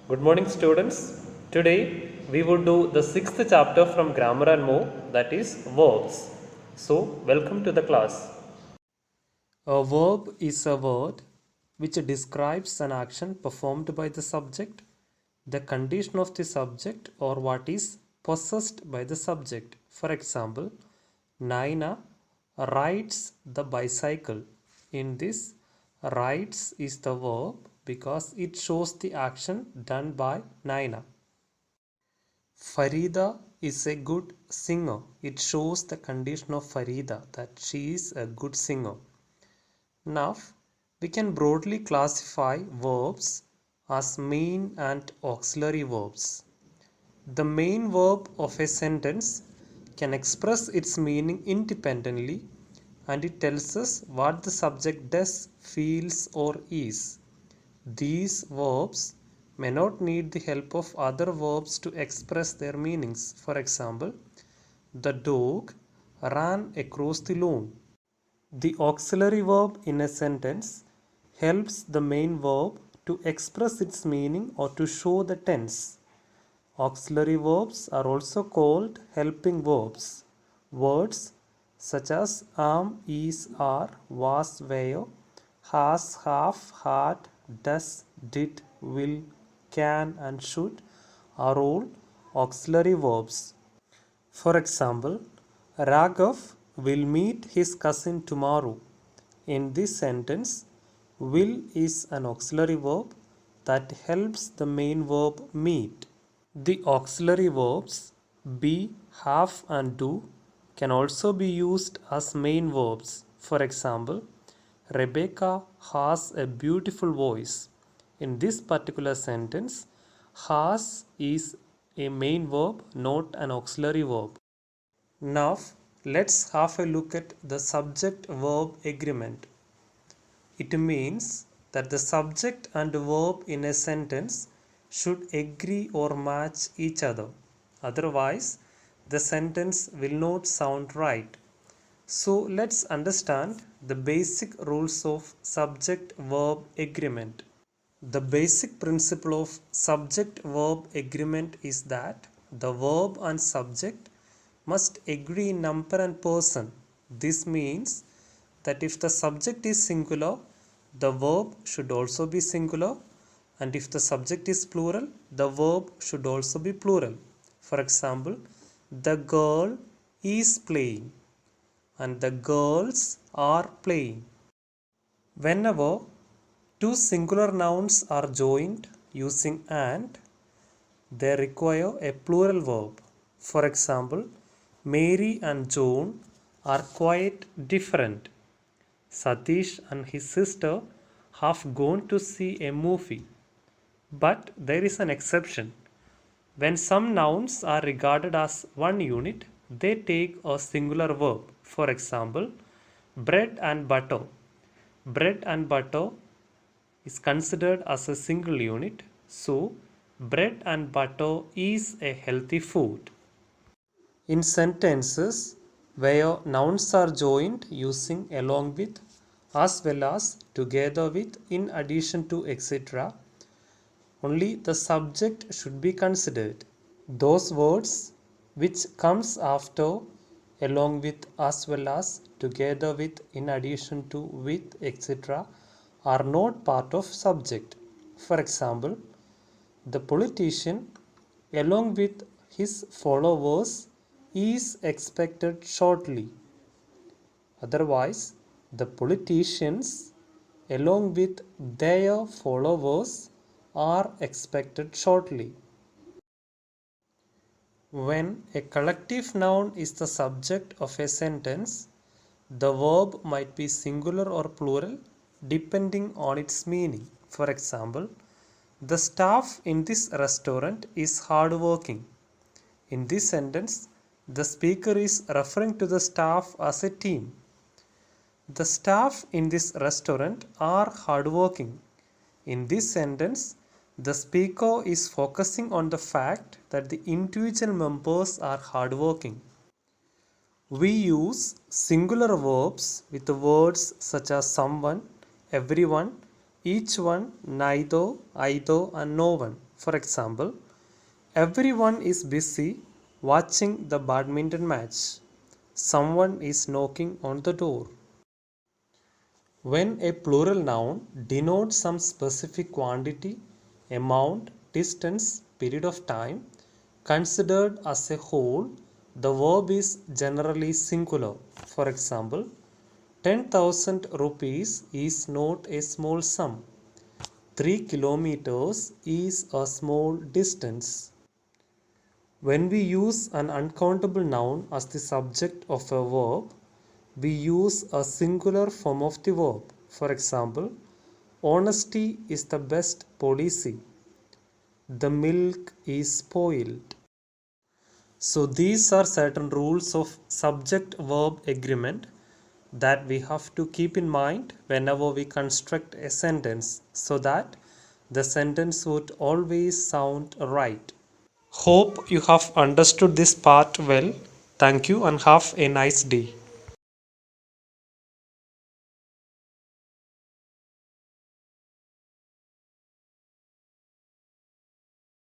Good morning, students. Today we would do the sixth chapter from Grammar and More, that is verbs. So, welcome to the class. A verb is a word which describes an action performed by the subject, the condition of the subject, or what is possessed by the subject. For example, Naina rides the bicycle. In this, rides is the verb because it shows the action done by Naina. Farida is a good singer. It shows the condition of Farida, that she is a good singer. Now, we can broadly classify verbs as main and auxiliary verbs. The main verb of a sentence can express its meaning independently, and it tells us what the subject does, feels, or is. These verbs may not need the help of other verbs to express their meanings. For example, the dog ran across the lawn. The auxiliary verb in a sentence helps the main verb to express its meaning or to show the tense. Auxiliary verbs are also called helping verbs. Words such as am, is, are, was, were, has, have, had, does, did, will, can, and should are all auxiliary verbs. For example, Raghav will meet his cousin tomorrow. In this sentence, will is an auxiliary verb that helps the main verb meet. The auxiliary verbs be, have, and do can also be used as main verbs. For example, Rebecca has a beautiful voice. In this particular sentence, has is a main verb, not an auxiliary verb. Now, let's have a look at the subject verb agreement. It means that the subject and verb in a sentence should agree or match each other. Otherwise, the sentence will not sound right. So, let's understand the basic rules of subject verb agreement. The basic principle of subject verb agreement is that the verb and subject must agree in number and person. This means that if the subject is singular, the verb should also be singular, and if the subject is plural, the verb should also be plural. For example, the girl is playing and the girls are playing. Whenever two singular nouns are joined using and, they require a plural verb. For example, Mary and John are quite different. Satish and his sister have gone to see a movie. But there is an exception. When some nouns are regarded as one unit, they take a singular verb. For example, bread and butter. Bread and butter is considered as a single unit, so bread and butter is a healthy food. In sentences where nouns are joined using along with, as well as, together with, in addition to, etc., only the subject should be considered. Those words which comes after, along with, as well as, together with, in addition to, with, etc., are not part of subject. For example, the politician along with his followers is expected shortly. Otherwise, the politicians along with their followers are expected shortly. When a collective noun is the subject of a sentence, the verb might be singular or plural depending on its meaning. For example, the staff in this restaurant is hardworking. In this sentence, the speaker is referring to the staff as a team. The staff in this restaurant are hardworking. In this sentence, the speaker is focusing on the fact that the individual members are hardworking. We use singular verbs with words such as someone, everyone, Each one, neither, either, and no one. For example, everyone is busy watching the badminton match. Someone is knocking on the door. When a plural noun denotes some specific quantity, amount, distance, period of time, considered as a whole, the verb is generally singular. For example, 10,000 rupees is not a small sum. 3 kilometers is a small distance. When we use an uncountable noun as the subject of a verb, we use a singular form of the verb. For example, honesty is the best policy. The milk is spoiled. So these are certain rules of subject-verb agreement that we have to keep in mind whenever we construct a sentence so that the sentence would always sound right. Hope you have understood this part well. Thank you and have a nice day.